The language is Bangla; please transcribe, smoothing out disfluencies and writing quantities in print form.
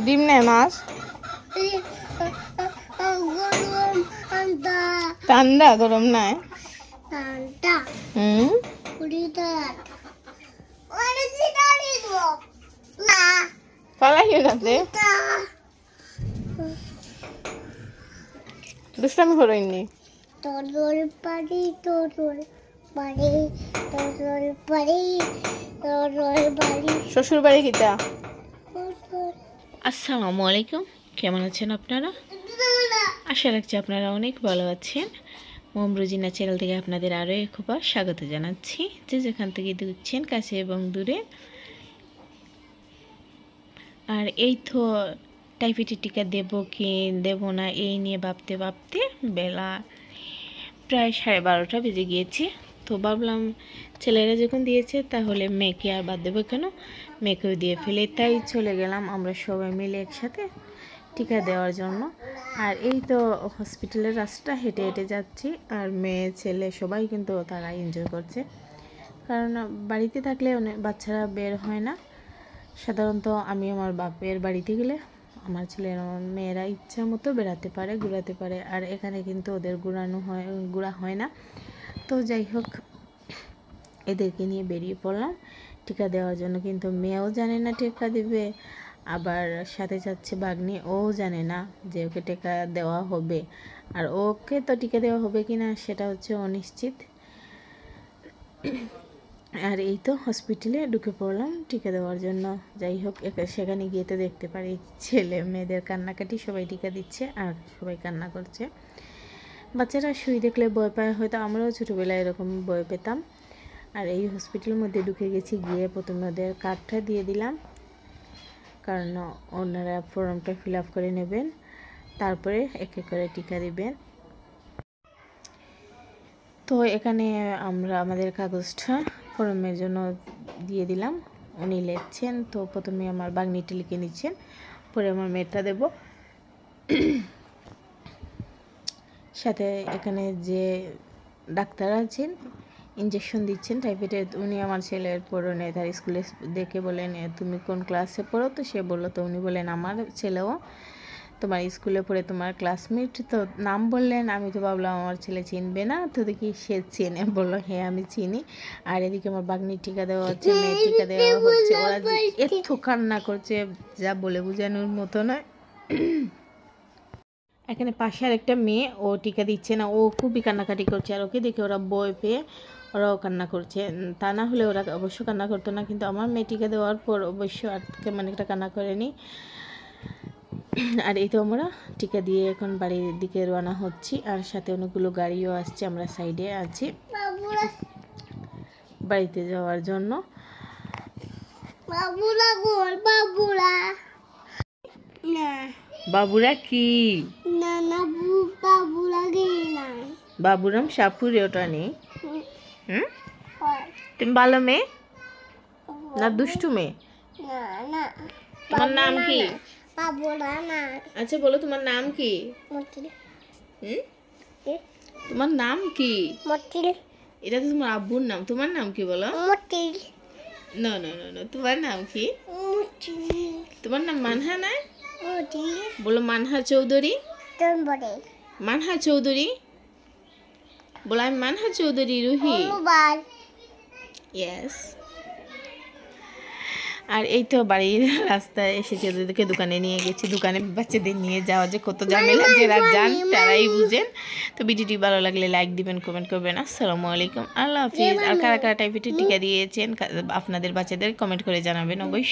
ডিম নেই মাছ ঠান্ডা গরম নাই দুষ্টামি করেননি শ্বশুর বাড়ি কিতা। আসসালামু আলাইকুম, কেমন আছেন আপনারা? আশা রাখছি আপনারা অনেক ভালো আছেন। মমরুজিনা চ্যানেল থেকে আপনাদের আরও একবার স্বাগত জানাচ্ছি, যে যেখান থেকে দেখছেন কাছে এবং দূরে। আর এই তো টাইফয়েডের টিকা দেবো কি দেবো না এই নিয়ে ভাবতে ভাবতে বেলা প্রায় 12:30 বেজে গিয়েছে। তো ভাবলাম ছেলেরা যখন দিয়েছে তাহলে মেয়েকে আর বাদ দেবো কেন, মেয়েকেও দিয়ে ফেলে, তাই চলে গেলাম আমরা সবাই মিলে একসাথে টিকা দেওয়ার জন্য। আর এই তো হসপিটালের রাস্তা হেঁটে হেঁটে যাচ্ছি, আর মেয়ে ছেলে সবাই কিন্তু তারা এনজয় করছে, কারণ বাড়িতে থাকলে অনেক বাচ্চারা বের হয় না। সাধারণত আমি আমার বাপের বাড়িতে গেলে আমার ছেলের মেয়েরা ইচ্ছা মতো বেড়াতে পারে, ঘোরাতে পারে, আর এখানে কিন্তু ওদের ঘোরা হয় না। তো যাই হোক, এদেরকে নিয়ে বেরিয়ে পড়লাম টিকা দেওয়ার জন্য। কিন্তু মেয়েও জানে না টিকা দেবে, আবার সাথে যাচ্ছে ভাগ্নি, ও জানে না যে ওকে টিকা দেওয়া হবে, আর ওকে তো টিকা দেওয়া হবে কি না সেটা হচ্ছে অনিশ্চিত। আর এই তো হসপিটালে ঢুকে পড়লাম টিকা দেওয়ার জন্য। যাই হোক, সেখানে গিয়ে তো দেখতে পারি ছেলে মেয়েদের কান্নাকাটি, সবাই টিকা দিচ্ছে আর সবাই কান্না করছে। বাচ্চারা সুই দেখলে ভয় পায়, হয়তো আমরাও ছোটোবেলায় এরকম ভয় পেতাম। আর এই হসপিটালের মধ্যে ঢুকে গেছি, গিয়ে প্রথমে ওদের কার্ডটা দিয়ে দিলাম, কারণ ওনারা ফর্মটা ফিল আপ করে নেবেন, তারপরে এক এক করে টিকা দিবেন। তো এখানে আমরা আমাদের কাগজটা ফর্মের জন্য দিয়ে দিলাম, উনি লিখছেন। তো প্রথমে আমার ভাগ্নিটা লিখে নিচ্ছেন, পরে আমার মেয়েটা দেব। সাথে এখানে যে ডাক্তার আছেন ইঞ্জেকশন দিচ্ছেন টাইফয়েডের, উনি আমার ছেলের পড়নে তার স্কুলে দেখে বলেন তুমি কোন ক্লাসে পড়ো, তো সে বললো, তো উনি বলেন আমার ছেলেও তোমার স্কুলে পড়ে, তোমার ক্লাসমেট। তো নাম বললেন, আমি তো ভাবলাম আমার ছেলে চিনবে না, তো দেখি সে চেনে, বললো হ্যাঁ আমি চিনি। আর এদিকে আমার ভাগ্নির টিকা দেওয়া হচ্ছে, মেয়ের টিকা দেওয়া হচ্ছে। ওরা এত কান্না করছে যা বলে বোঝানোর মতো নয়। এখানে পাশে আর একটা মেয়ে, ও টিকা দিচ্ছে না, ও খুবই কান্নাকাটি করছে, আর ওকে দেখে ওরা ভয় পেয়ে ওরাও কান্না করছে। তা না হলে ওরা অবশ্য কান্না করতো না, কিন্তু আমার মেয়ে টিকা দেওয়ার পর অবশ্য আর কেমন একটা কান্না করেনি। আর এই তো আমরা টিকা দিয়ে এখন বাড়ির দিকে রওনা হচ্ছি, আর সাথে অনেকগুলো গাড়িও আসছে, আমরা সাইডে আছি বাড়িতে যাওয়ার জন্য। বাবুরা কি বাবুরাম সাপুরে ওটা নেই। তুমি ভালো মেয়ে না দুষ্টু মেয়ে? তোমার নাম কি? আচ্ছা বলো, তোমার নাম কি? তোমার নাম কি? এটা তো তোমার আব্বুর নাম, তোমার নাম কি বলো? না না না না, তোমার নাম কি? তোমার নাম মানহা না? বলো মানহা চৌধুরী। মানহা চৌধুরী বলো, আমি মানহা চৌধুরী রুহি। ইয়েস। আর এই তো বাড়ির রাস্তায় এসেছি, ওদেরকে দোকানে নিয়ে গেছি। দোকানে বাচ্চাদের নিয়ে যাওয়া যে কত ঝামেলা, যারা যান তারাই বুঝেন। তো ভিডিওটি ভালো লাগলে লাইক দিবেন, কমেন্ট করবেন। আসসালামু আলাইকুম, আল্লাহ হাফিজ। আর কারা কারা টাইফয়েডের টিকা দিয়েছেন আপনাদের বাচ্চাদের কমেন্ট করে জানাবেন অবশ্যই।